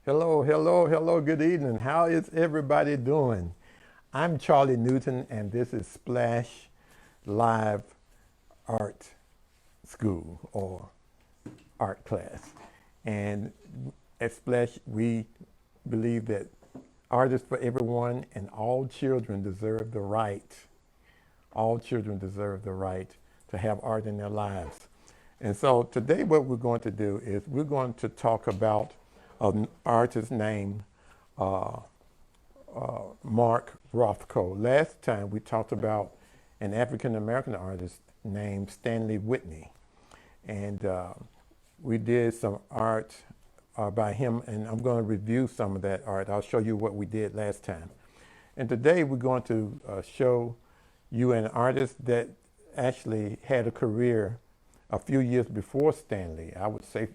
Hello, hello, hello, good evening. How is everybody doing? I'm Charlie Newton, and this is Splash Live Art School or art class. And at Splash, we believe that art is for everyone, and all children deserve the right to have art in their lives. And so today, what we're going to do is we're going to talk about an artist named Mark Rothko. Last time we talked about an African American artist named Stanley Whitney, and we did some art by him, and I'm going to review some of that art. I'll show you what we did last time. And today we're going to show you an artist that actually had a career a few years before Stanley. I would say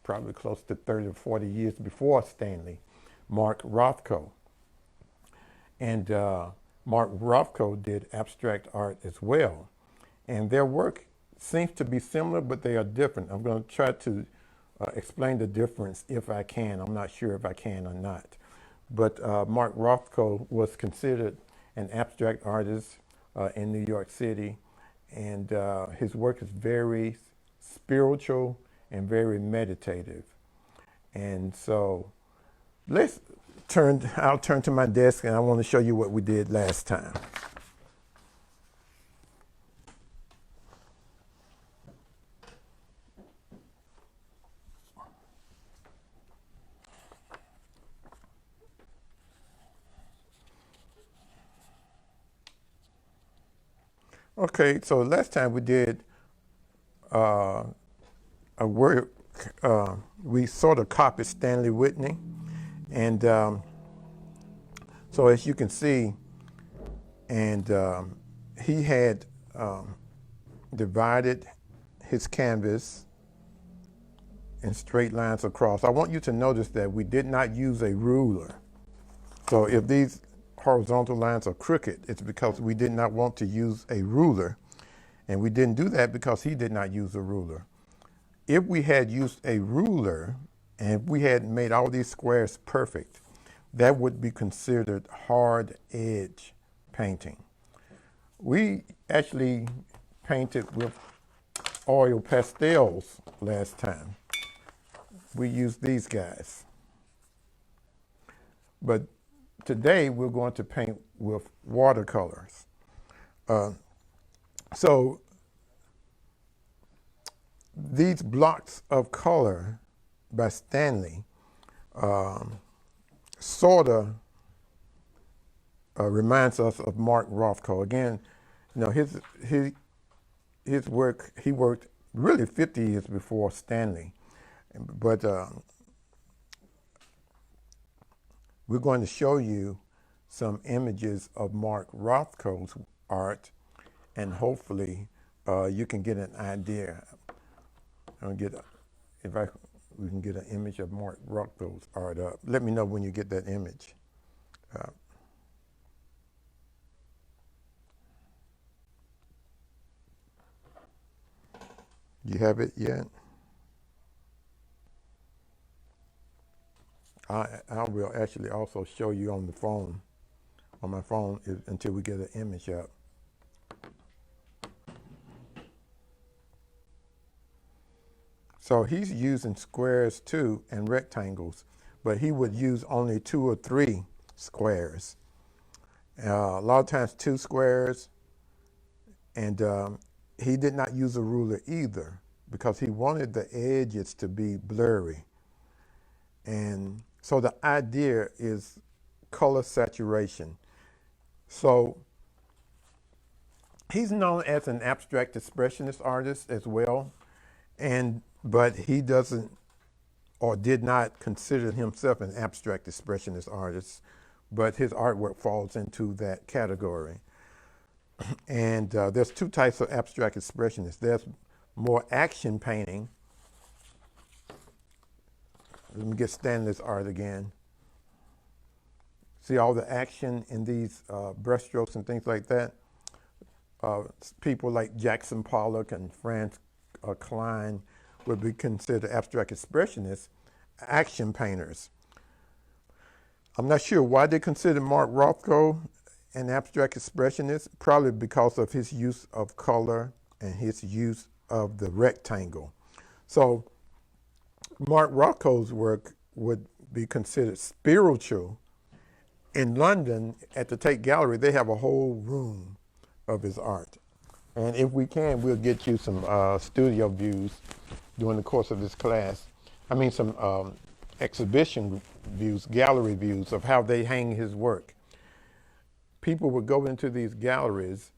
probably close to 30 or 40 years before Stanley, Mark Rothko. And Mark Rothko did abstract art as well. And their work seems to be similar, but they are different. I'm going to try to explain the difference if I can. I'm not sure if I can or not. But Mark Rothko was considered an abstract artist in New York City. And his work is very spiritual and very meditative. And so I'll turn to my desk, and I want to show you what we did last time. Okay, so last time we did a work, we sort of copied Stanley Whitney. And so as you can see, and he had divided his canvas in straight lines across. I want you to notice that we did not use a ruler. So if these horizontal lines are crooked, it's because we did not want to use a ruler. And we didn't do that because he did not use a ruler. If we had used a ruler and if we had made all these squares perfect, that would be considered hard edge painting. We actually painted with oil pastels last time. We used these guys. But today we're going to paint with watercolors. So these blocks of color by Stanley sort of reminds us of Mark Rothko. Again, you know, his work, he worked really 50 years before Stanley. But we're going to show you some images of Mark Rothko's art, and hopefully you can get an idea. I'll get we can get an image of Mark Rothko's art up. Let me know when you get that image. You have it yet? I will actually also show you on my phone, until we get an image up. So he's using squares too and rectangles, but he would use only 2 or 3 squares. A lot of times 2 squares, and he did not use a ruler either because he wanted the edges to be blurry. And so the idea is color saturation. So he's known as an abstract expressionist artist as well, but he doesn't or did not consider himself an abstract expressionist artist, but his artwork falls into that category. And there's 2 types of abstract expressionists. There's more action painting. Let me get Stanley's art again. See all the action in these brushstrokes and things like that? People like Jackson Pollock and Franz Klein would be considered abstract expressionists, action painters. I'm not sure why they consider Mark Rothko an abstract expressionist, probably because of his use of color and his use of the rectangle. So Mark Rothko's work would be considered spiritual. In London, at the Tate Gallery, they have a whole room of his art. And if we can, we'll get you some studio views during the course of this class. I mean, some exhibition views, gallery views of how they hang his work. People would go into these galleries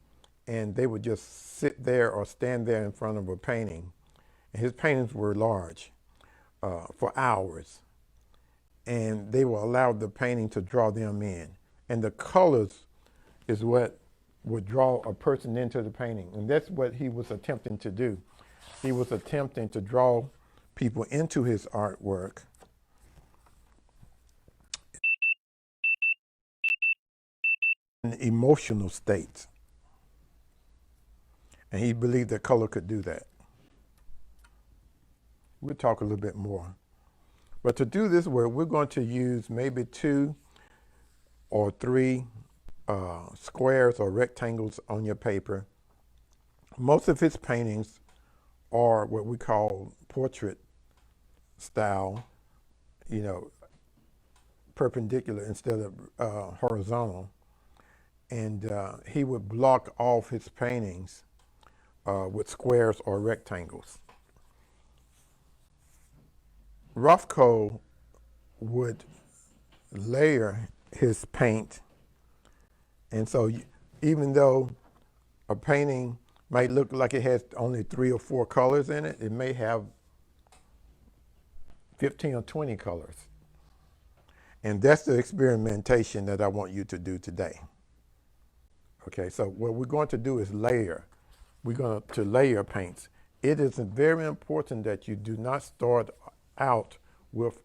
and they would just sit there or stand there in front of a painting. And his paintings were large for hours. And they will allow the painting to draw them in. And the colors is what would draw a person into the painting. And that's what he was attempting to do. He was attempting to draw people into his artwork. In emotional states. And he believed that color could do that. We'll talk a little bit more. But to do this work, we're going to use maybe 2 or 3 squares or rectangles on your paper. Most of his paintings are what we call portrait style, perpendicular instead of horizontal. And he would block off his paintings with squares or rectangles. Rothko would layer his paint, and so even though a painting might look like it has only 3 or 4 colors in it, it may have 15 or 20 colors. And that's the experimentation that I want you to do today. Okay, so what we're going to do is layer. We're going to layer paints. It is very important that you do not start out with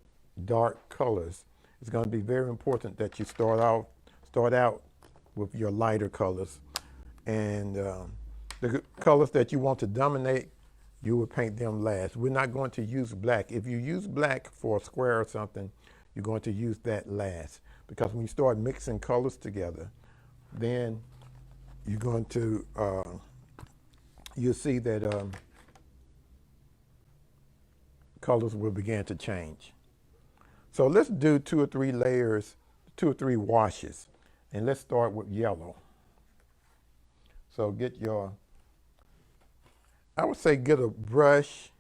dark colors. It's going to be very important that you start out with your lighter colors, and the colors that you want to dominate, you will paint them last. We're not going to use black. If you use black for a square or something, you're going to use that last, because when you start mixing colors together, then you're going to you'll see that colors will begin to change. So let's do 2 or 3 layers, 2 or 3 washes. And let's start with yellow. So get your, I would say get a brush.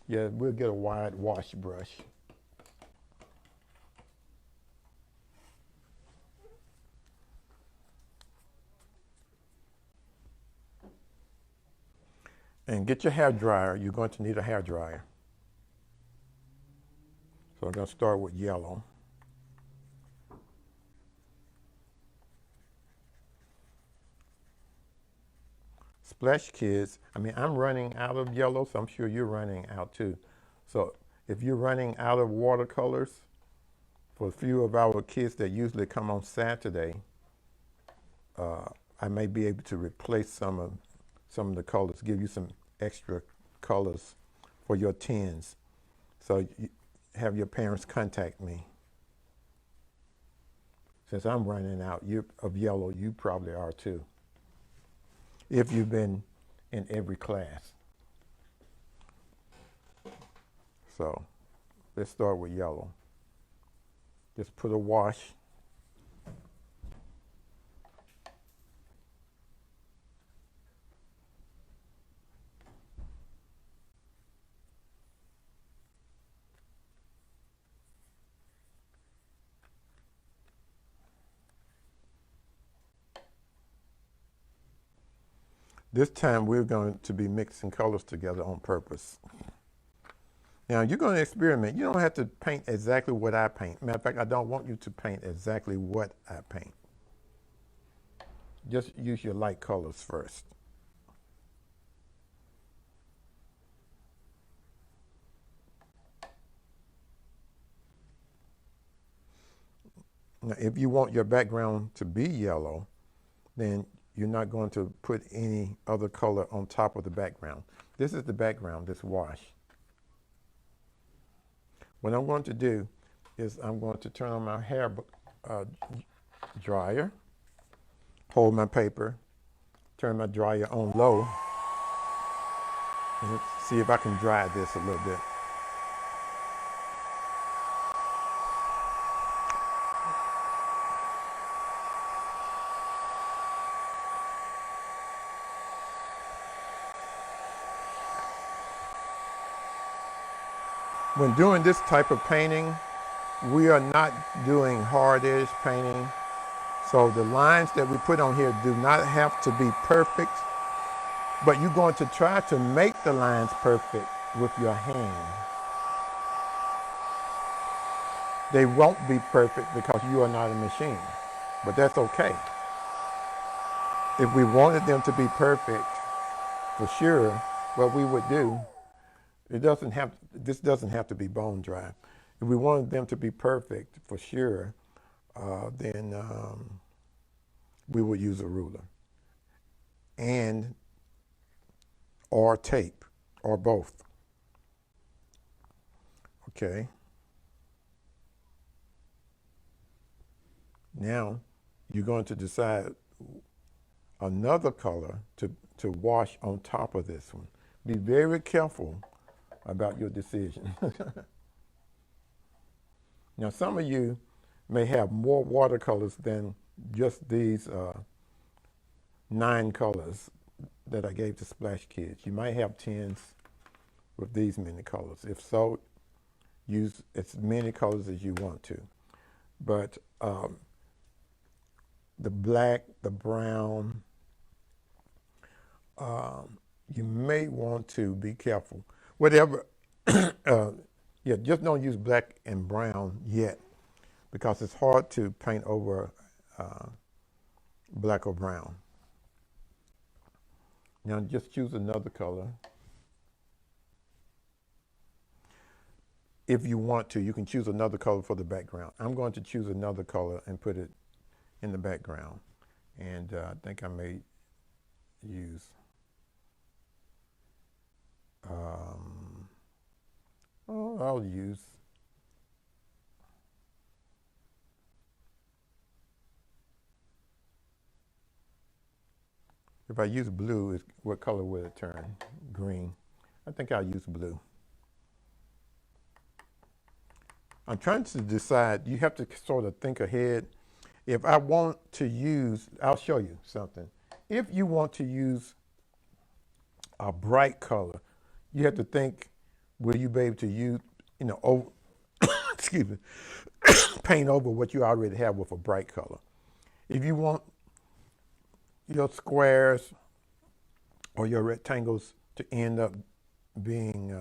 Yeah, we'll get a wide wash brush. And get your hair dryer. You're going to need a hair dryer. So I'm going to start with yellow. Splash Kids, I'm running out of yellow, so I'm sure you're running out too. So if you're running out of watercolors, for a few of our kids that usually come on Saturday, I may be able to replace some of the colors, give you some extra colors for your tins. So you have your parents contact me. Since I'm running out of yellow, you probably are too, if you've been in every class. So let's start with yellow. Just put a wash. This time we're going to be mixing colors together on purpose. Now you're going to experiment. You don't have to paint exactly what I paint. Matter of fact, I don't want you to paint exactly what I paint. Just use your light colors first. Now, if you want your background to be yellow, then you're not going to put any other color on top of the background. This is the background, this wash. What I'm going to do is I'm going to turn on my hair dryer, hold my paper, turn my dryer on low, and let's see if I can dry this a little bit. When doing this type of painting, we are not doing hard edge painting. So the lines that we put on here do not have to be perfect, but you're going to try to make the lines perfect with your hand. They won't be perfect because you are not a machine, but that's okay. If we wanted them to be perfect, for sure, what we would do, this doesn't have to be bone dry. If we wanted them to be perfect, for sure, then we would use a ruler and or tape or both. Okay. Now you're going to decide another color to wash on top of this one. Be very careful about your decision. Now some of you may have more watercolors than just these 9 colors that I gave to Splash Kids. You might have 10s with these many colors. If so, use as many colors as you want to. But the black, the brown, you may want to be careful. Whatever, yeah, just don't use black and brown yet because it's hard to paint over black or brown. Now just choose another color. If you want to, you can choose another color for the background. I'm going to choose another color and put it in the background. And I think I may use I'll use if I use blue, what color will it turn? Green. I think I'll use blue. I'm trying to decide, you have to sort of think ahead. If I want to use, I'll show you something. If you want to use a bright color, you have to think, will you be able to use, over, excuse me, paint over what you already have with a bright color. If you want your squares or your rectangles to end up being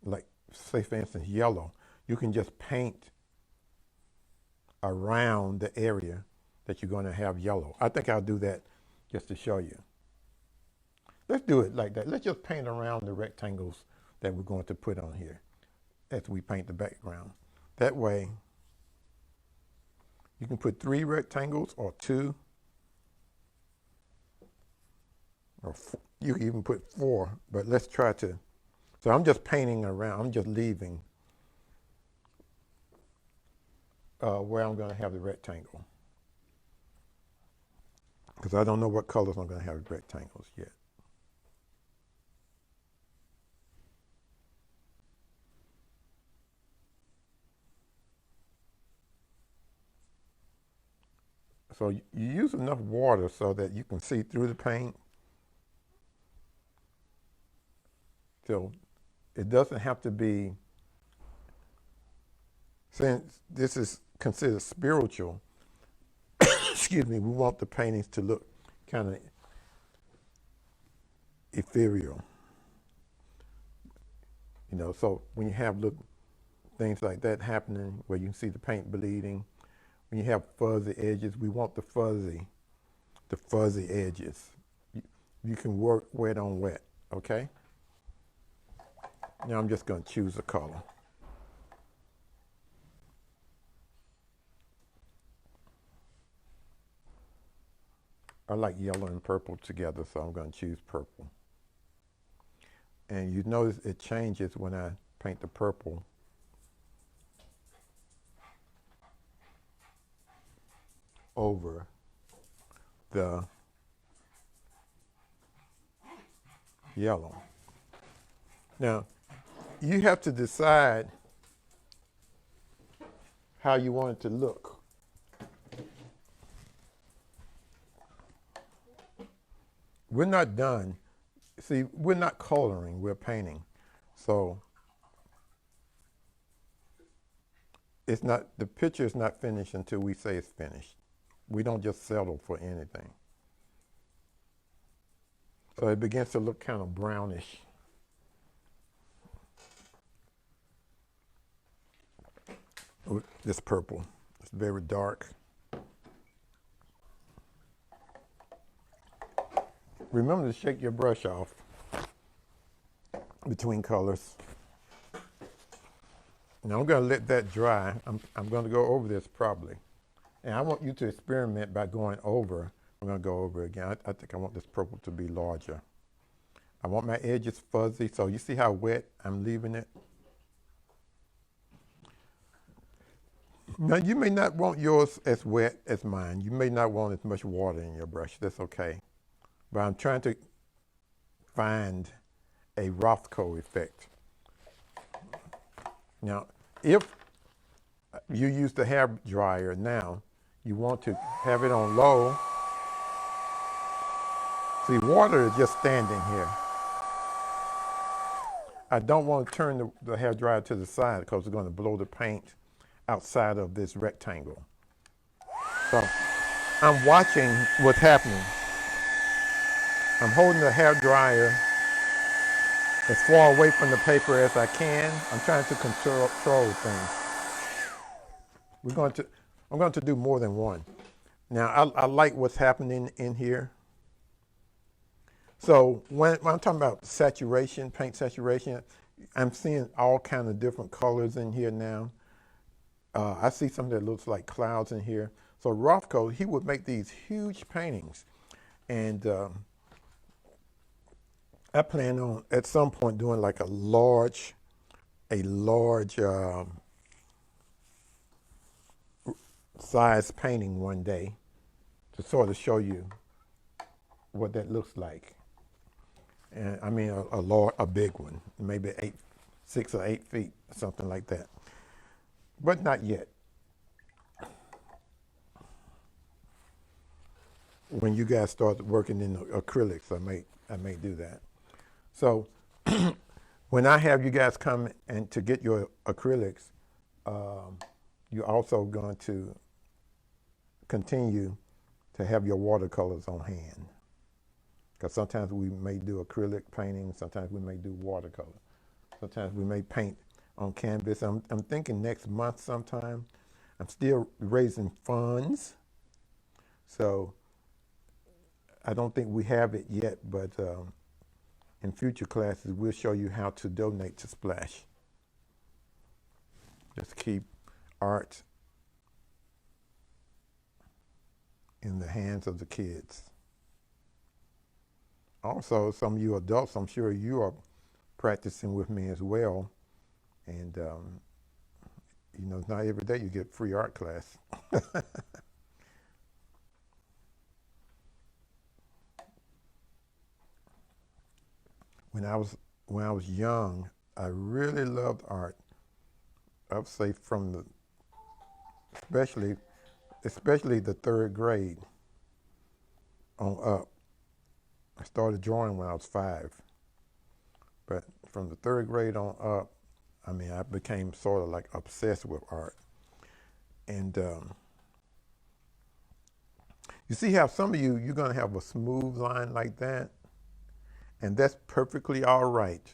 like, say for instance, yellow, you can just paint around the area that you're going to have yellow. I think I'll do that just to show you. Let's do it like that. Let's just paint around the rectangles that we're going to put on here as we paint the background. That way, you can put 3 rectangles or 2, or you can even put 4, but let's try to. So I'm just painting around. I'm just leaving where I'm going to have the rectangle, because I don't know what colors I'm going to have with rectangles yet. So you use enough water so that you can see through the paint. So it doesn't have to be, since this is considered spiritual, excuse me, we want the paintings to look kind of ethereal. So when you have things like that happening where you can see the paint bleeding, when you have fuzzy edges, we want the fuzzy edges. You can work wet on wet, okay? Now I'm just going to choose a color. I like yellow and purple together, so I'm going to choose purple. And you notice it changes when I paint the purple. Over the yellow. Now, you have to decide how you want it to look. We're not done. See, we're not coloring, we're painting. So it's not, the picture is not finished until we say it's finished. We don't just settle for anything. So it begins to look kind of brownish. This purple, it's very dark. Remember to shake your brush off between colors. Now I'm going to let that dry. I'm going to go over this probably. And I want you to experiment by going over. I'm going to go over again. I think I want this purple to be larger. I want my edges fuzzy, so you see how wet I'm leaving it? Now you may not want yours as wet as mine. You may not want as much water in your brush. That's okay. But I'm trying to find a Rothko effect. Now, if you use the hair dryer now, you want to have it on low. See, water is just standing here. I don't want to turn the hair dryer to the side because it's going to blow the paint outside of this rectangle. So I'm watching what's happening. I'm holding the hair dryer as far away from the paper as I can. I'm trying to control things. I'm going to do more than one. Now, I like what's happening in here. So when I'm talking about saturation, paint saturation, I'm seeing all kind of different colors in here now. I see something that looks like clouds in here. So Rothko, he would make these huge paintings. And I plan on at some point doing like a large size painting one day to sort of show you what that looks like. And I mean a big one, maybe 6 or 8 feet, something like that. But not yet. When you guys start working in acrylics, I may do that. So when I have you guys come and to get your acrylics, you're also going to continue to have your watercolors on hand. Because sometimes we may do acrylic painting, sometimes we may do watercolor. Sometimes we may paint on canvas. I'm thinking next month sometime. I'm still raising funds. So I don't think we have it yet, but in future classes, we'll show you how to donate to Splash. Just keep art in the hands of the kids. Also, some of you adults, I'm sure you are practicing with me as well. And, you know, not every day you get free art class. When I was young, I really loved art. I would say from the, especially the 3rd grade on up. I started drawing when I was 5. But from the 3rd grade on up, I mean, I became sort of like obsessed with art. And you see how some of you're going to have a smooth line like that? And that's perfectly all right.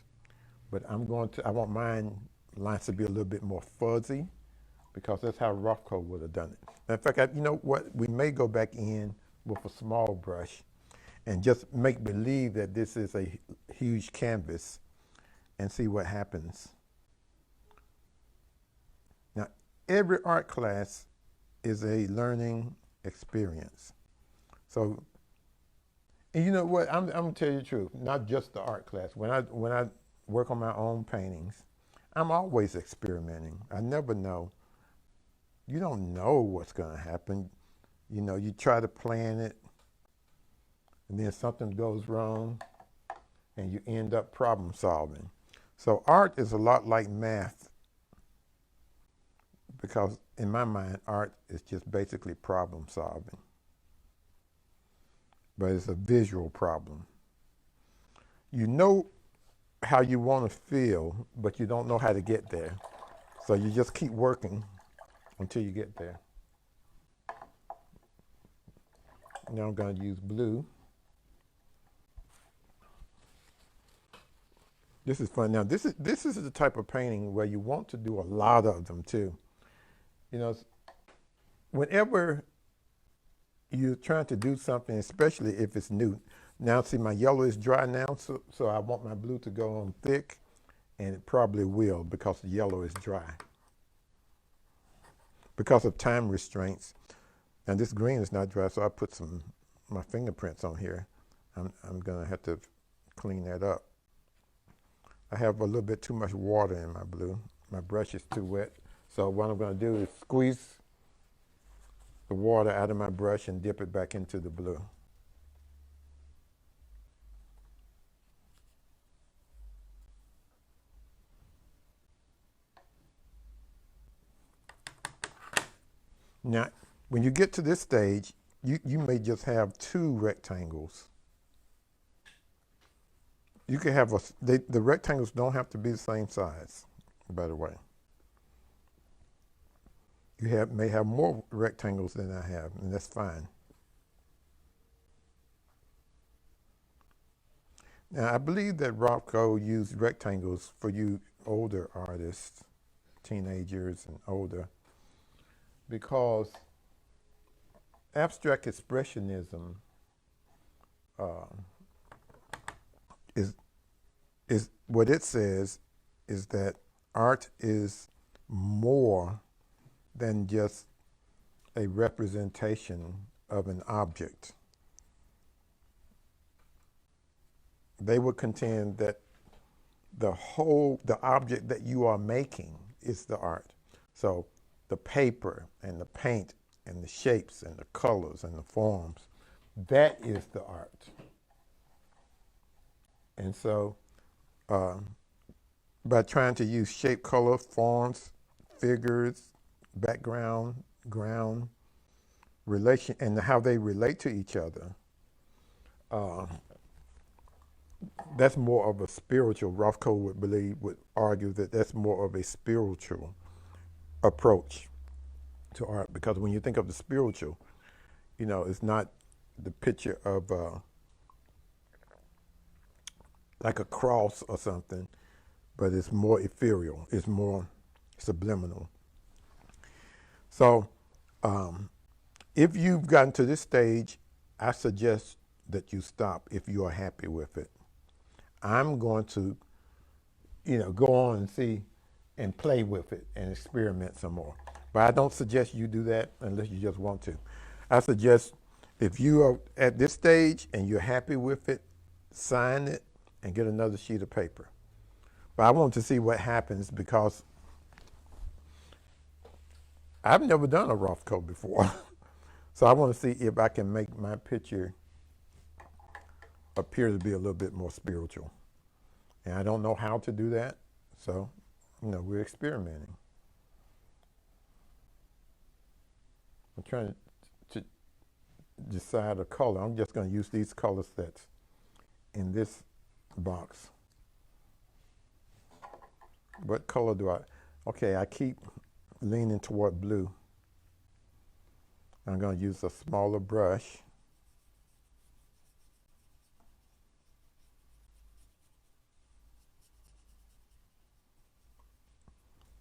But I want mine lines to be a little bit more fuzzy because that's how Rothko would have done it. In fact, you know what? We may go back in with a small brush and just make believe that this is a huge canvas and see what happens. Now, every art class is a learning experience. So And you know what? I'm gonna tell you the truth. Not just the art class. When I work on my own paintings, I'm always experimenting. I never know. You don't know what's gonna happen. You know, you try to plan it, and then something goes wrong, and you end up problem solving. So art is a lot like math because in my mind, art is just basically problem solving, but it's a visual problem. You know how you want to feel, but you don't know how to get there. So you just keep working until you get there. Now I'm going to use blue. This is fun. Now this is the type of painting where you want to do a lot of them too. You know, whenever you're trying to do something, especially if it's new. Now see my yellow is dry now, so I want my blue to go on thick, and it probably will because the yellow is dry. Because of time restraints. And this green is not dry, so I put my fingerprints on here. I'm gonna have to clean that up. I have a little bit too much water in my blue. My brush is too wet. So what I'm gonna do is squeeze the water out of my brush and dip it back into the blue. Now, when you get to this stage, you may just have two rectangles. You could have the rectangles don't have to be the same size, by the way. You may have more rectangles than I have, and that's fine. Now, I believe that Rothko used rectangles for you older artists, teenagers and older, because abstract expressionism is what it says is that art is more than just a representation of an object. They would contend that the object that you are making is the art. So the paper and the paint and the shapes and the colors and the forms, that is the art. And so by trying to use shape, color, forms, figures, background, ground, relation, and how they relate to each other, that's more of a spiritual. Rothko would argue that that's more of a spiritual approach to art, because when you think of the spiritual, you know, it's not the picture of like a cross or something, but it's more ethereal, it's more subliminal. So if you've gotten to this stage, I suggest that you stop if you are happy with it. I'm going to, go on and see and play with it and experiment some more. But I don't suggest you do that unless you just want to. I suggest if you are at this stage and you're happy with it, sign it and get another sheet of paper. But I want to see what happens because I've never done a Rothko before. So I want to see if I can make my picture appear to be a little bit more spiritual. And I don't know how to do that. So, we're experimenting. I'm trying to decide a color. I'm just going to use these color sets in this box. What color do I? Okay, I keep leaning toward blue. I'm going to use a smaller brush.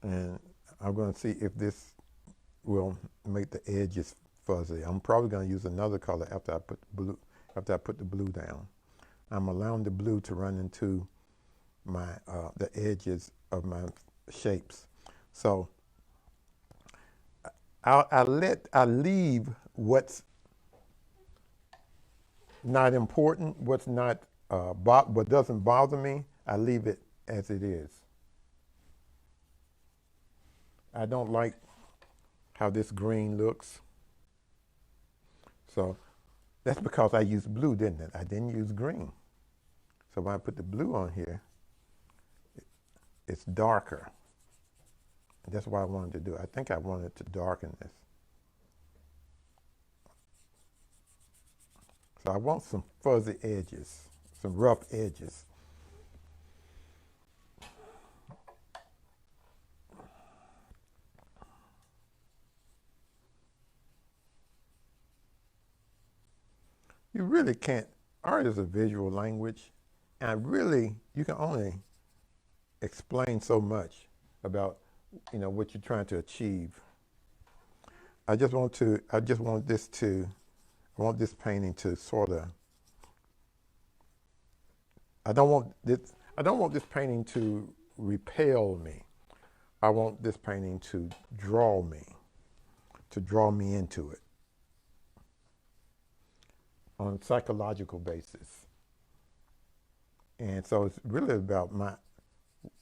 And I'm going to see if this will make the edges fuzzy. I'm probably going to use another color after I put the blue down. I'm allowing the blue to run into my the edges of my shapes. So I leave what's not important, what's not, what doesn't bother me, I leave it as it is. I don't like how this green looks. So that's because I used blue, didn't it? I didn't use green. So when I put the blue on here, it's darker. And that's what I wanted to do. I think I wanted to darken this. So I want some fuzzy edges, some rough edges. You really can't, art is a visual language, and really, you can only explain so much about, what you're trying to achieve. I want this painting to sort of, I don't want this painting to repel me. I want this painting to draw me into it on a psychological basis. And so it's really about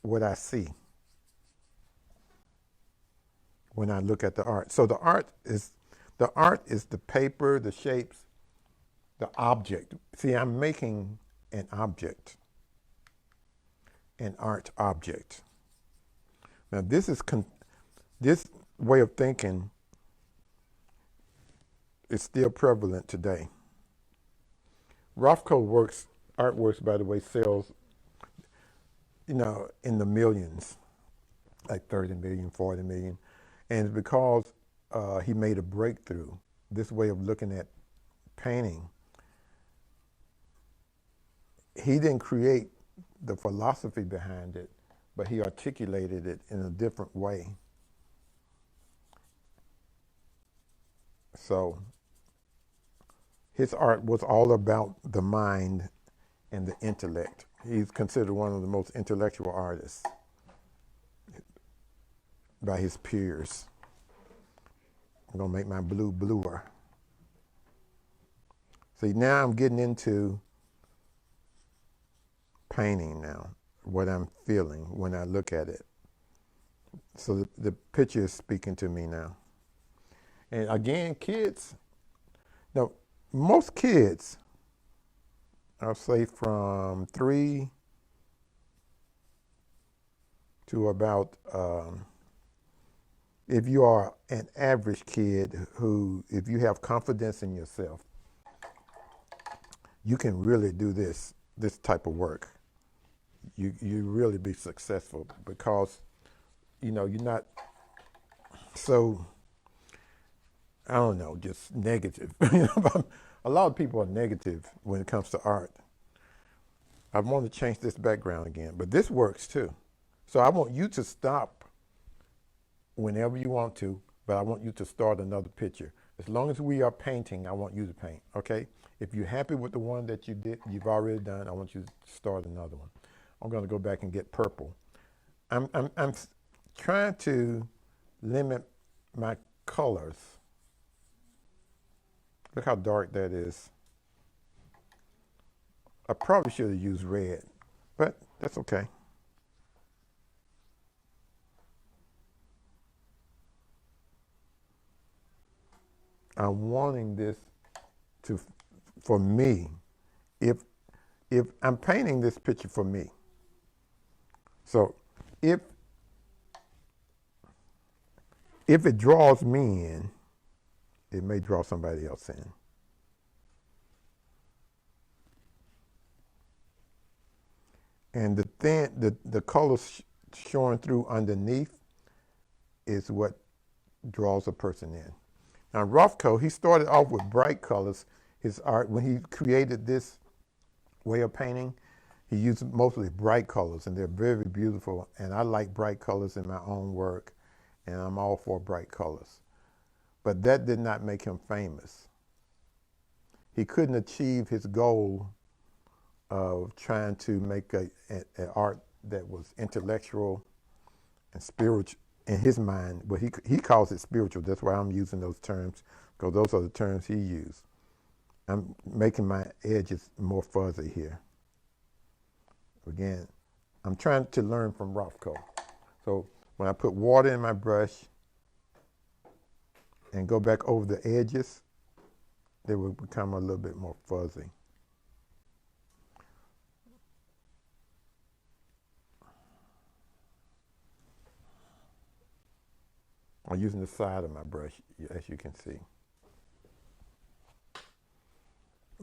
what I see when I look at the art. So the art is the paper, the shapes, the object. See, I'm making an object, an art object. Now this way of thinking is still prevalent today. Rothko artworks, by the way, sells, in the millions, like 30 million, 40 million. And it's because he made a breakthrough. This way of looking at painting. He didn't create the philosophy behind it, but he articulated it in a different way. So his art was all about the mind and the intellect. He's considered one of the most intellectual artists by his peers. I'm gonna make my blue bluer. See, now I'm getting into painting now, what I'm feeling when I look at it. So the picture is speaking to me now. And again, kids, most kids, I'll say from 3 to about, if you are an average kid if you have confidence in yourself, you can really do this type of work. You really be successful because, you're not so, I don't know, just negative. A lot of people are negative when it comes to art. I want to change this background again, but this works too. So I want you to stop whenever you want to, but I want you to start another picture. As long as we are painting, I want you to paint, okay? If you're happy with the one that you've already done, I want you to start another one. I'm going to go back and get purple. I'm trying to limit my colors. Look how dark that is. I probably should have used red, but that's okay. I'm wanting this for me, if I'm painting this picture for me. So if it draws me in, it may draw somebody else in. And the colors showing through underneath is what draws a person in. Now Rothko, he started off with bright colors. His art, when he created this way of painting, he used mostly bright colors, and they're very beautiful. And I like bright colors in my own work, and I'm all for bright colors. But that did not make him famous. He couldn't achieve his goal of trying to make an art that was intellectual and spiritual in his mind, but he calls it spiritual. That's why I'm using those terms, because those are the terms he used. I'm making my edges more fuzzy here. Again, I'm trying to learn from Rothko. So when I put water in my brush and go back over the edges, they will become a little bit more fuzzy. I'm using the side of my brush, as you can see.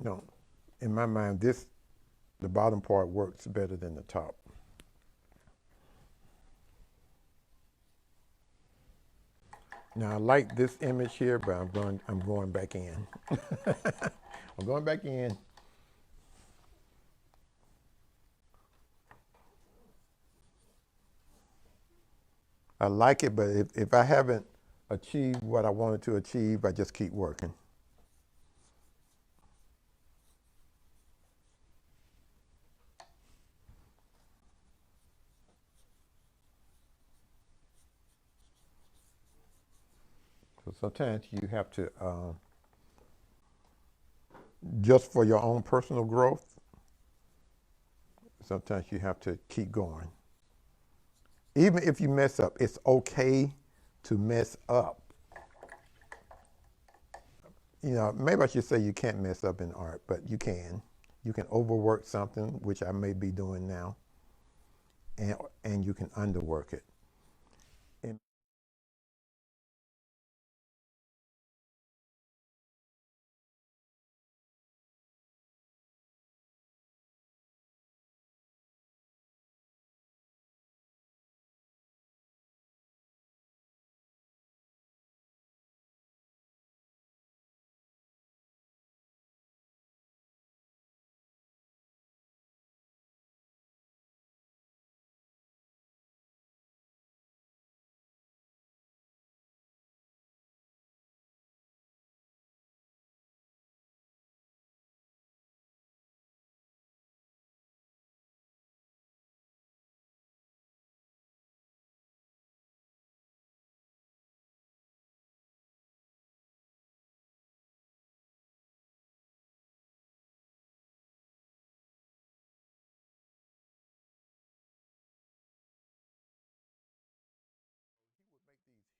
No, in my mind, the bottom part works better than the top. Now I like this image here, but I'm going back in. I'm going back in. I like it, but if I haven't achieved what I wanted to achieve, I just keep working. So sometimes you have to, just for your own personal growth, sometimes you have to keep going. Even if you mess up, it's okay to mess up. You know, maybe I should say you can't mess up in art, but you can. You can overwork something, which I may be doing now, and you can underwork it. And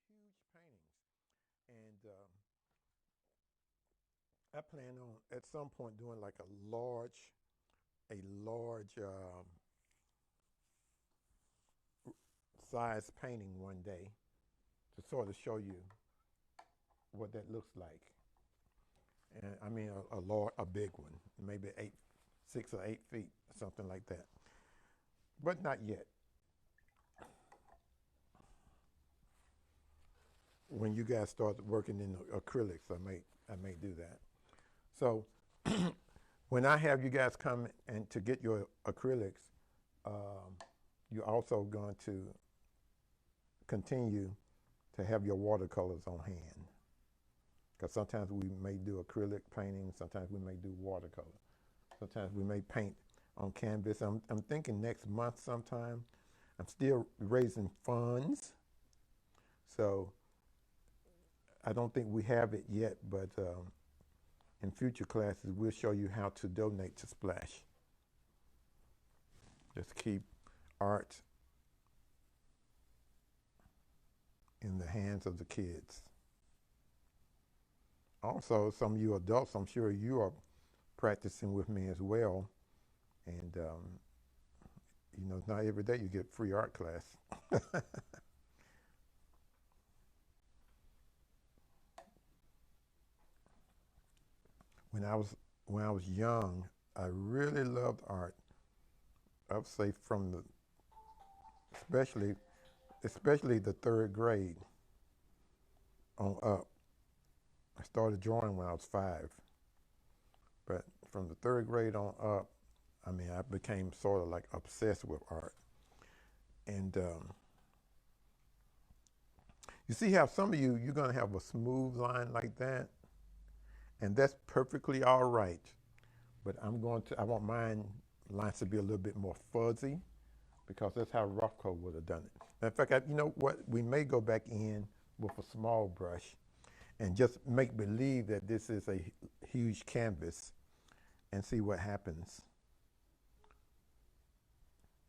he would make these huge paintings, and I plan on at some point doing like a large size painting one day to sort of show you what that looks like. And I mean a big one, maybe 6 or 8 feet, something like that. But not yet. When you guys start working in acrylics, I may do that. So when I have you guys come and to get your acrylics, um, you're also going to continue to have your watercolors on hand. Because sometimes we may do acrylic painting, sometimes we may do watercolor, sometimes we may paint on canvas. I'm thinking next month sometime. I'm still raising funds, so I don't think we have it yet, but in future classes, we'll show you how to donate to Splash. Just keep art in the hands of the kids. Also, some of you adults, I'm sure you are practicing with me as well. And, it's not every day you get free art class. When I was when I was young, I really loved art. I would say from the especially especially the third grade on up. I started drawing when I was 5, but from the third grade on up, I mean, I became sort of like obsessed with art. And you see how some of you're going to have a smooth line like that, and that's perfectly all right. But I want mine lines to be a little bit more fuzzy because that's how Rothko would have done it. In fact, you know what? We may go back in with a small brush and just make believe that this is a huge canvas and see what happens.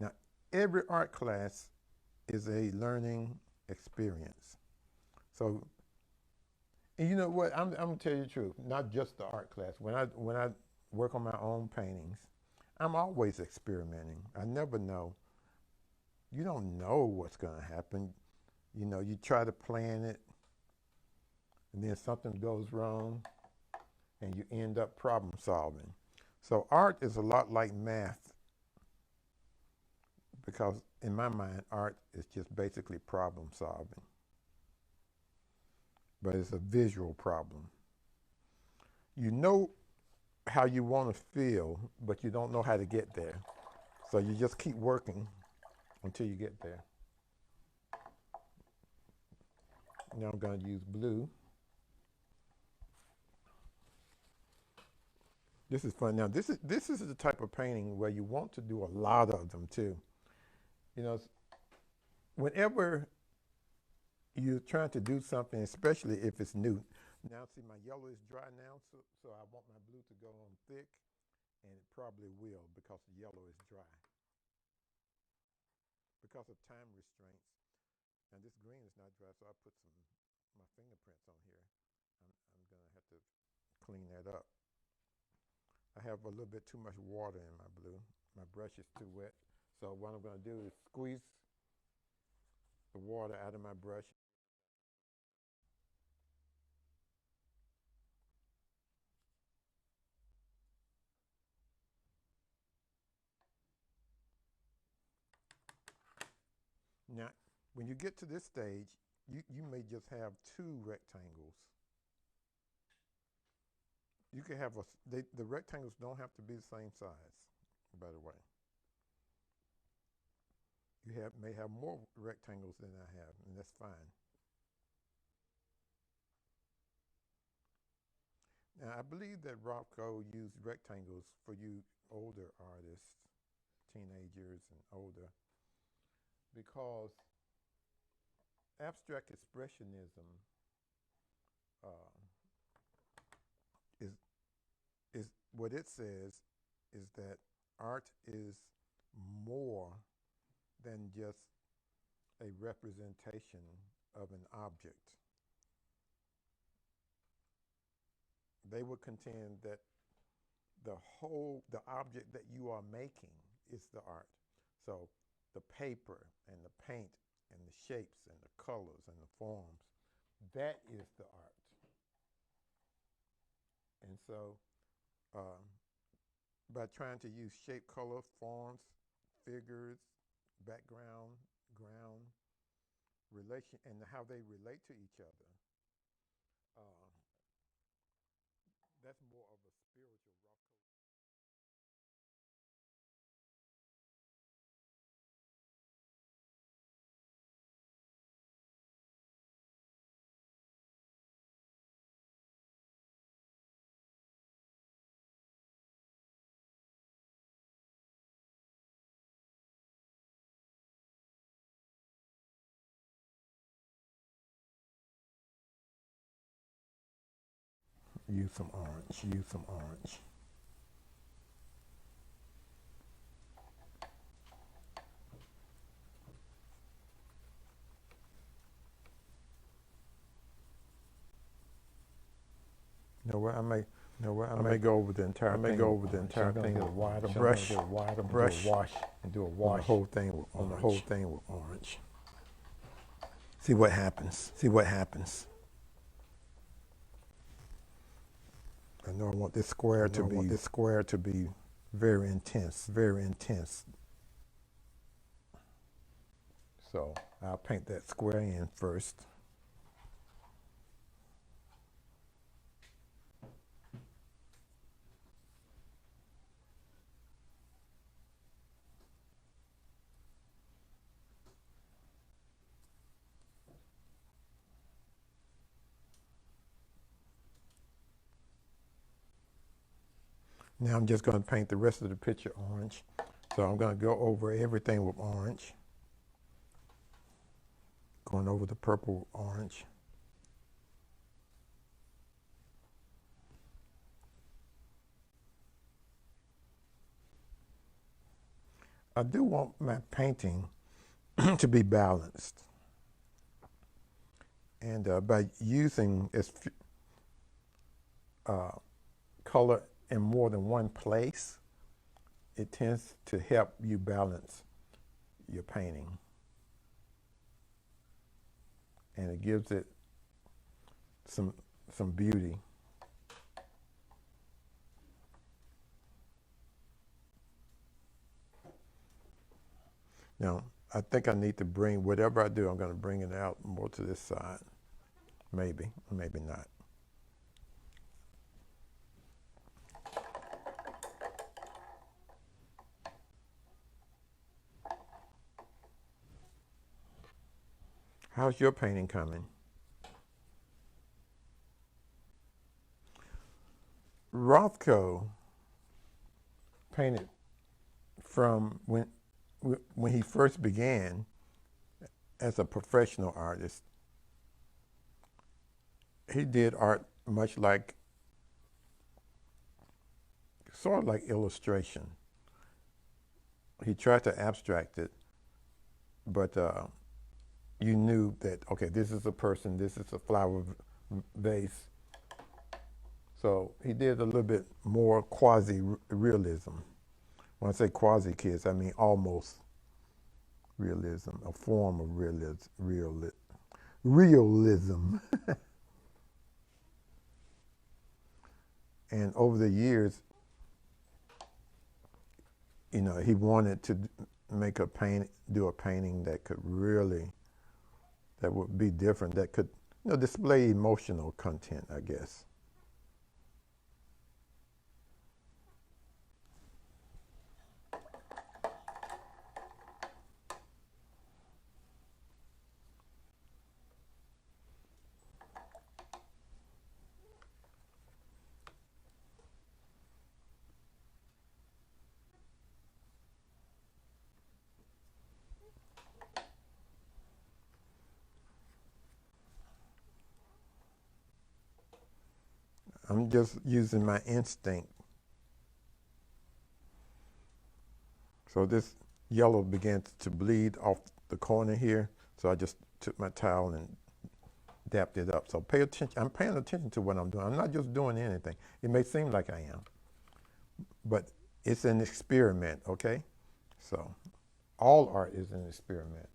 Now, every art class is a learning experience. So, and you know what? I'm gonna tell you the truth. Not just the art class. When I work on my own paintings, I'm always experimenting. I never know. You don't know what's gonna happen. You know, you try to plan it, and then something goes wrong, and you end up problem solving. So art is a lot like math because in my mind, art is just basically problem solving, but it's a visual problem. You know how you want to feel, but you don't know how to get there. So you just keep working until you get there. Now I'm going to use blue. This is fun. Now this is the type of painting where you want to do a lot of them too. You know, whenever you're trying to do something, especially if it's new. Now see, my yellow is dry now, so I want my blue to go on thick, and it probably will because the yellow is dry. Because of time restraints, and this green is not dry, so I put my fingerprints on here. I'm gonna have to clean that up. I have a little bit too much water in my blue. My brush is too wet. So what I'm gonna do is squeeze the water out of my brush. Now, when you get to this stage, you may just have two rectangles. You can have the rectangles don't have to be the same size, by the way. You may have more rectangles than I have, and that's fine. Now, I believe that Rothko used rectangles for you older artists, teenagers and older, because abstract expressionism uh, is what it says is that art is more than just a representation of an object. They would contend that the object that you are making is the art. So the paper and the paint and the shapes and the colors and the forms, that is the art. And so by trying to use shape, color, forms, figures, background, ground, relation, and how they relate to each other, uh, that's more of a spiritual rough code. Use some orange. Use some orange. You know what? I may go over the entire thing. I may go over the entire thing with a wider brush, wash, and do a wash on the whole thing with orange. See what happens. See what happens. I know I want this square to be very intense, very intense. So I'll paint that square in first. Now I'm just going to paint the rest of the picture orange. So I'm going to go over everything with orange. Going over the purple with orange. I do want my painting to be balanced. And by using color in more than one place, it tends to help you balance your painting. And it gives it some beauty. Now, I think I need to bring, whatever I do, I'm going to bring it out more to this side. Maybe, maybe not. How's your painting coming? Rothko painted from when he first began as a professional artist. He did art much like, sort of like illustration. He tried to abstract it, but you knew that, okay, this is a person, this is a flower vase. So he did a little bit more quasi-realism. When I say quasi-kids, I mean almost realism, a form of realism. And over the years, you know, he wanted to make do a painting that could really, that would be different, that could, you know, display emotional content, I guess. I'm just using my instinct. So this yellow began to bleed off the corner here, so I just took my towel and dapped it up. So pay attention. I'm paying attention to what I'm doing. I'm not just doing anything. It may seem like I am, but it's an experiment, okay? So all art is an experiment.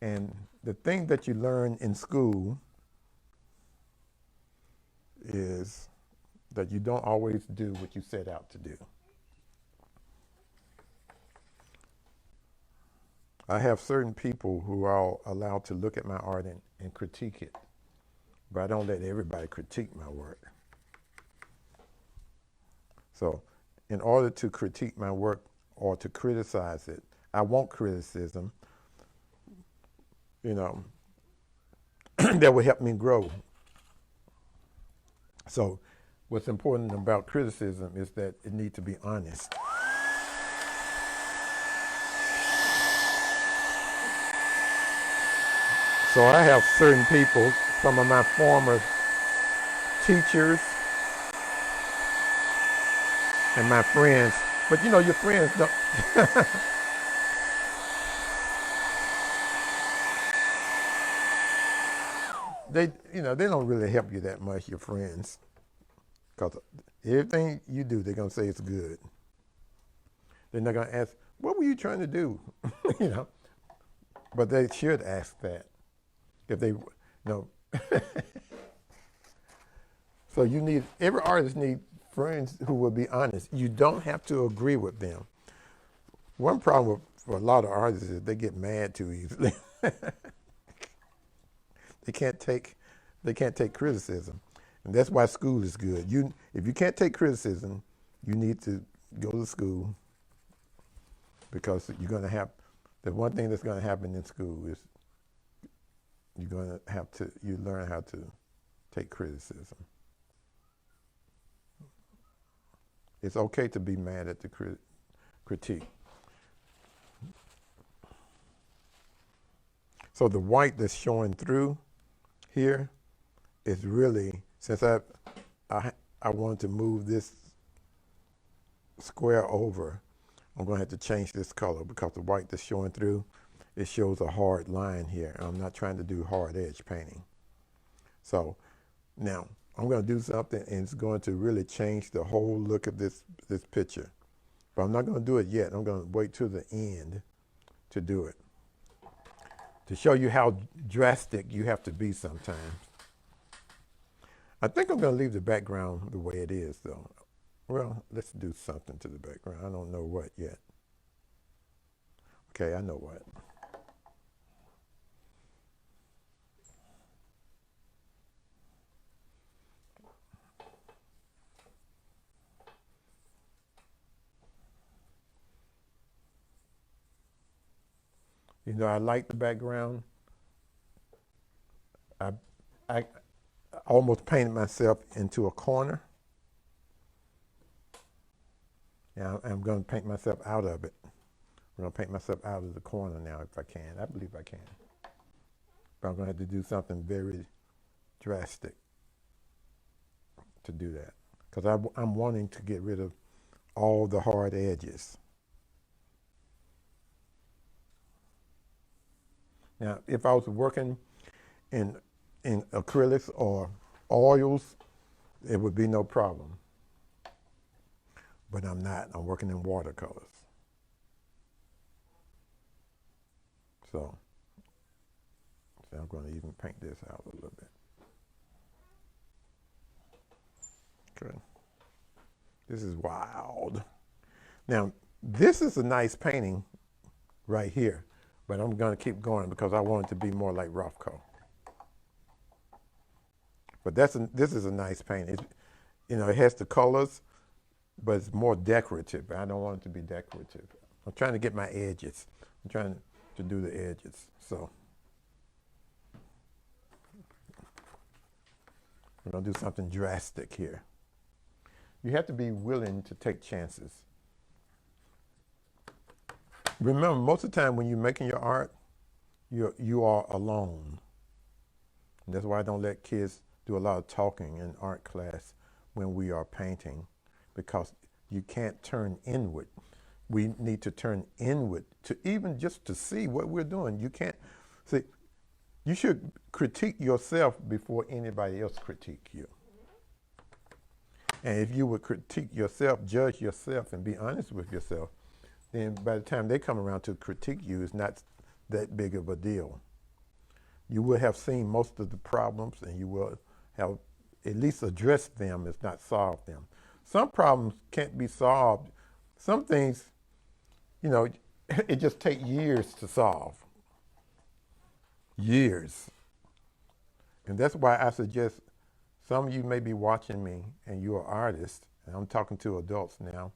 And the thing that you learn in school is that you don't always do what you set out to do. I have certain people who are allowed to look at my art and critique it, but I don't let everybody critique my work. So in order to critique my work or to criticize it, I want criticism, you know, that will help me grow. So what's important about criticism is that it needs to be honest. So I have certain people, some of my former teachers and my friends, but you know, your friends don't. They don't really help you that much, your friends, because everything you do, they're gonna say it's good. They're not gonna ask, "What were you trying to do?" you know, but they should ask that if they know. So every artist needs friends who will be honest. You don't have to agree with them. One problem for a lot of artists is they get mad too easily. They can't take criticism, and that's why school is good. If you can't take criticism, you need to go to school, because you're going to have the one thing that's going to happen in school is you're going to have to learn how to take criticism. It's okay to be mad at the critique. So the white that's showing through here is really, since I wanted to move this square over, I'm going to have to change this color because the white that's showing through, it shows a hard line here. I'm not trying to do hard edge painting. So now I'm going to do something and it's going to really change the whole look of this picture. But I'm not going to do it yet. I'm going to wait till the end to do it, to show you how drastic you have to be sometimes. I think I'm going to leave the background the way it is, though. Well, let's do something to the background. I don't know what yet. Okay, I know what. You know, I like the background. I almost painted myself into a corner. Now I'm going to paint myself out of it. I'm going to paint myself out of the corner now if I can. I believe I can. But I'm going to have to do something very drastic to do that. Because I'm wanting to get rid of all the hard edges. Now, if I was working in acrylics or oils, it would be no problem. But I'm not. I'm working in watercolors. So I'm going to even paint this out a little bit. Okay. This is wild. Now, this is a nice painting right here, but I'm going to keep going because I want it to be more like Rothko. But this is a nice painting. It has the colors, but it's more decorative. I don't want it to be decorative. I'm trying to get my edges. I'm trying to do the edges. So we're going to do something drastic here. You have to be willing to take chances. Remember, most of the time when you're making your art, you are alone. And that's why I don't let kids do a lot of talking in art class when we are painting, because you can't turn inward. We need to turn inward to even just to see what we're doing. You can't see. You should critique yourself before anybody else critique you. And if you would critique yourself, judge yourself, and be honest with yourself, then by the time they come around to critique you, it's not that big of a deal. You will have seen most of the problems, and you will have at least addressed them, if not solved them. Some problems can't be solved. Some things, it just takes years to solve. Years. And that's why I suggest some of you may be watching me and you're an artist, and I'm talking to adults now,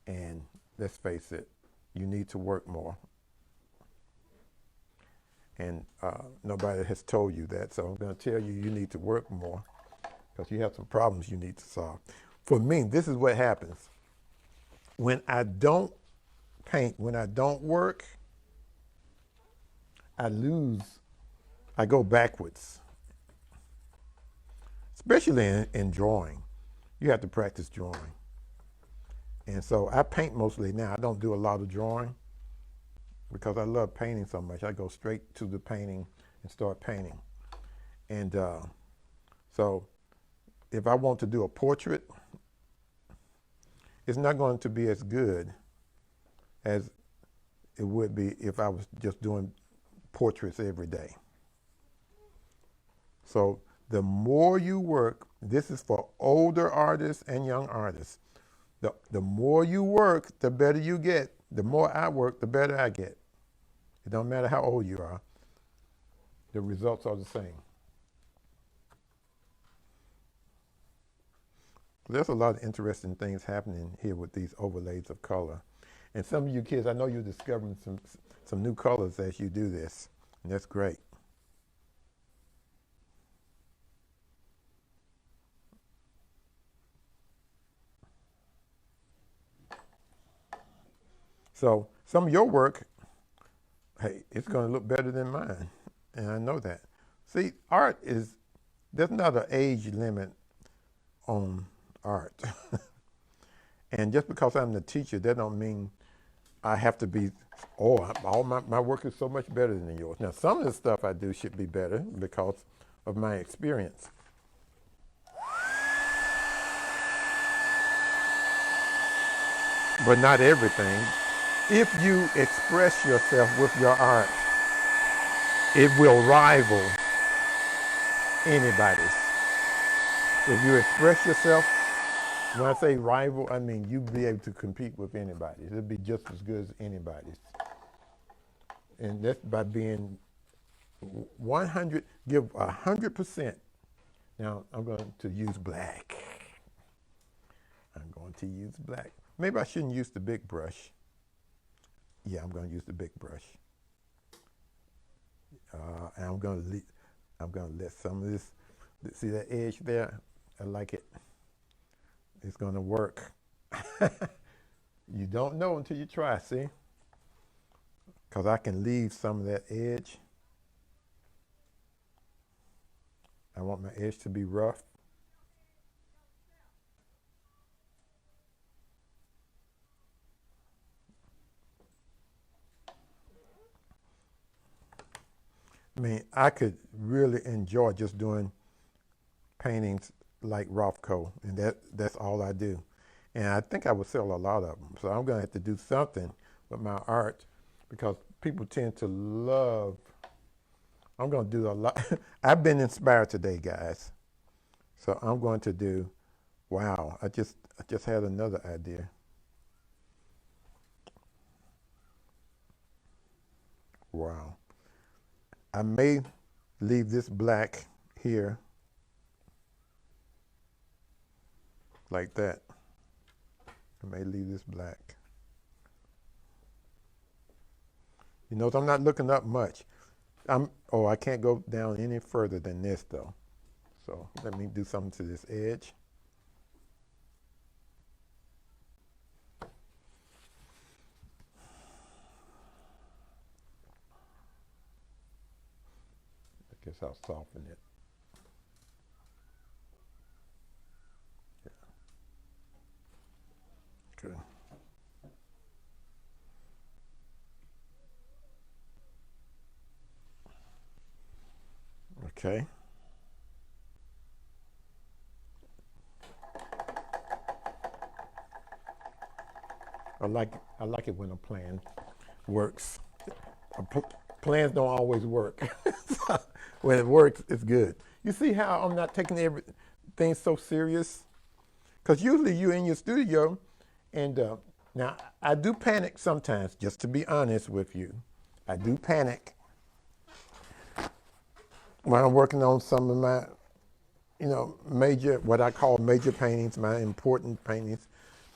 and let's face it, you need to work more. And nobody has told you that, so I'm going to tell you you need to work more because you have some problems you need to solve. For me, this is what happens. When I don't paint, when I don't work, I go backwards. Especially in drawing. You have to practice drawing. And so I paint mostly now. I don't do a lot of drawing because I love painting so much. I go straight to the painting and start painting. And so if I want to do a portrait, it's not going to be as good as it would be if I was just doing portraits every day. So the more you work, this is for older artists and young artists. The more you work, the better you get. The more I work, the better I get. It don't matter how old you are. The results are the same. There's a lot of interesting things happening here with these overlays of color. And some of you kids, I know you're discovering some new colors as you do this, and that's great. So some of your work, hey, it's going to look better than mine, and I know that. See, there's not an age limit on art. And just because I'm the teacher, that don't mean I have to be, all my work is so much better than yours. Now, some of the stuff I do should be better because of my experience. But not everything. If you express yourself with your art, it will rival anybody's. If you express yourself, when I say rival, I mean you'll be able to compete with anybody. It'll be just as good as anybody's. And that's by being 100, give 100%. Now, I'm going to use black. I'm going to use black. Maybe I shouldn't use the big brush. Yeah, I'm going to use the big brush. And I'm going to let some of this, see that edge there? I like it. It's going to work. You don't know until you try, see? Because I can leave some of that edge. I want my edge to be rough. I mean, I could really enjoy just doing paintings like Rothko, and that's all I do. And I think I would sell a lot of them. So I'm going to have to do something with my art because people tend to love. I'm going to do a lot. I've been inspired today, guys. So I'm going to do, wow, I just had another idea. Wow. I may leave this black here like that. I may leave this black. You notice I'm not looking up much. I can't go down any further than this though. So let me do something to this edge. I guess I'll soften it. Yeah. Good. Okay. I like it when a plan works. Plans don't always work. When it works, it's good. You see how I'm not taking everything so serious? Because usually you're in your studio, and now I do panic sometimes, just to be honest with you. I do panic when I'm working on some of my, what I call major paintings, my important paintings,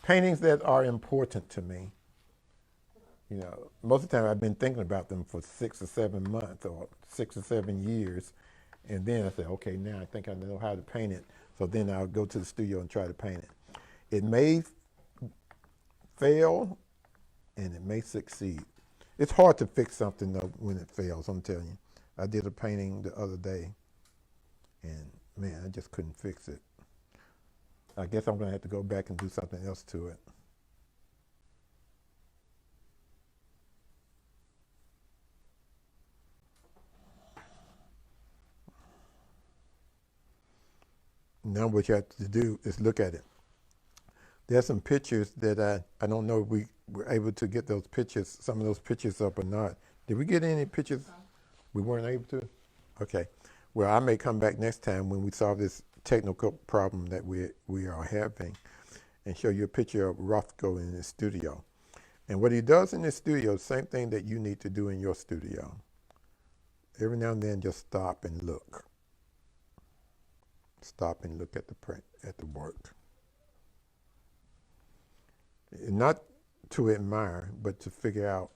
paintings that are important to me. Most of the time I've been thinking about them for 6 or 7 months or 6 or 7 years. And then I say, okay, now I think I know how to paint it. So then I'll go to the studio and try to paint it. It may fail and it may succeed. It's hard to fix something though when it fails, I'm telling you. I did a painting the other day and man, I just couldn't fix it. I guess I'm gonna have to go back and do something else to it. Now what you have to do is look at it. There's some pictures that I don't know if we were able to get those pictures, some of those pictures up or not. Did we get any pictures? We weren't able to? Okay. Well, I may come back next time when we solve this technical problem that we are having and show you a picture of Rothko in his studio. And what he does in his studio, same thing that you need to do in your studio. Every now and then just stop and look. Stop and look at the print, at the work. Not to admire, but to figure out,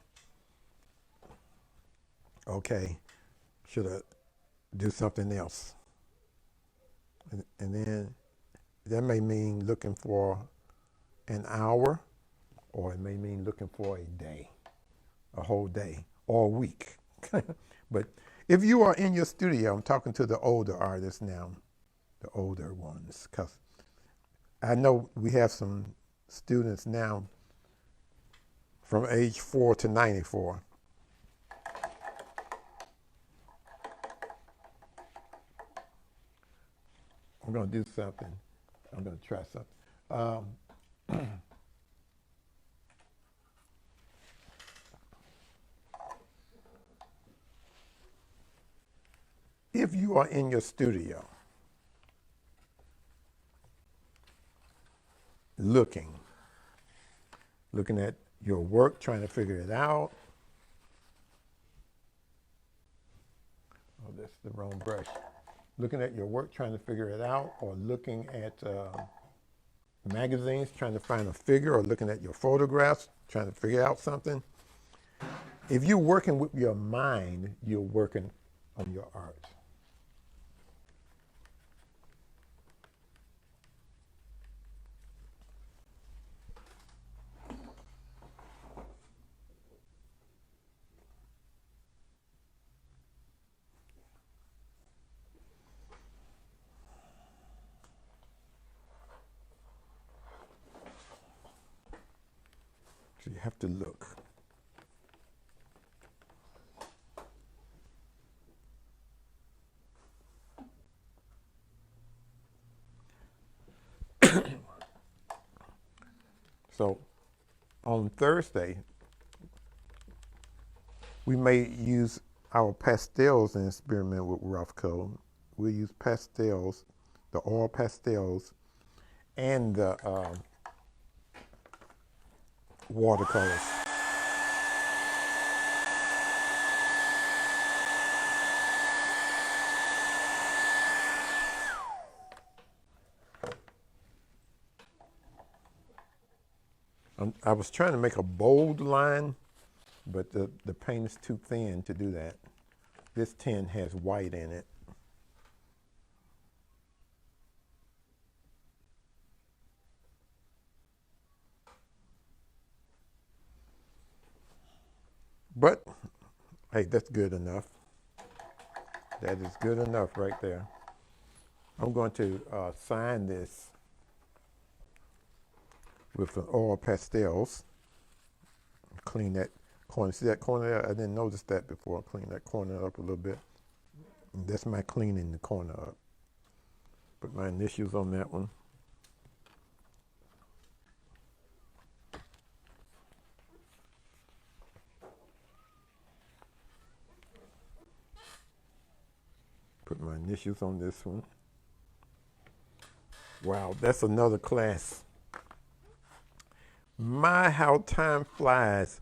okay, should I do something else? And then that may mean looking for an hour, or it may mean looking for a day, a whole day, or a week. But if you are in your studio, I'm talking to the older artists now, the older ones, because I know we have some students now from age 4 to 94. I'm going to do something. I'm going to try something. If you are in your studio looking at your work, trying to figure it out. Oh, that's the wrong brush. Looking at your work, trying to figure it out, or looking at magazines, trying to find a figure, or looking at your photographs, trying to figure out something. If you're working with your mind, you're working on your art. So you have to look. So on Thursday, we may use our pastels and experiment with Rothko. We'll use pastels, the oil pastels, and the watercolors. I was trying to make a bold line, but the paint is too thin to do that. This tin has white in it. But, hey, that's good enough. That is good enough right there. I'm going to sign this with the oil pastels. Clean that corner. See that corner there? I didn't notice that before. Clean that corner up a little bit. And that's my cleaning the corner up. Put my initials on that one. Put my initials on this one. Wow, that's another class. My, how time flies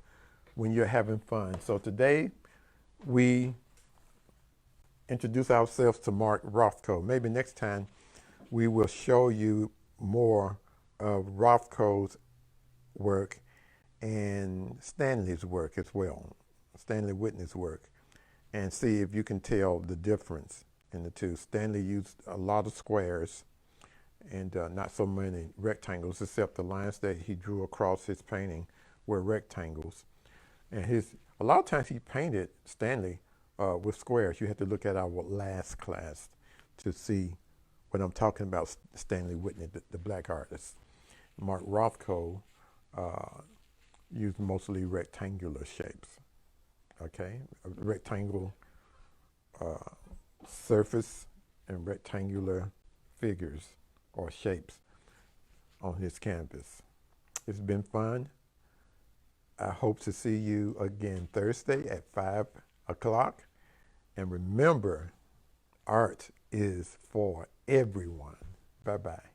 when you're having fun. So today we introduce ourselves to Mark Rothko. Maybe next time we will show you more of Rothko's work and Stanley's work as well, Stanley Whitney's work, and see if you can tell the difference in the two. Stanley used a lot of squares and not so many rectangles, except the lines that he drew across his painting were rectangles. And a lot of times he painted, Stanley, with squares. You have to look at our last class to see what I'm talking about. Stanley Whitney, the black artist. Mark Rothko used mostly rectangular shapes. Okay, a rectangle surface and rectangular figures or shapes on his canvas. It's been fun. I hope to see you again Thursday at 5 o'clock. And remember, art is for everyone. Bye-bye.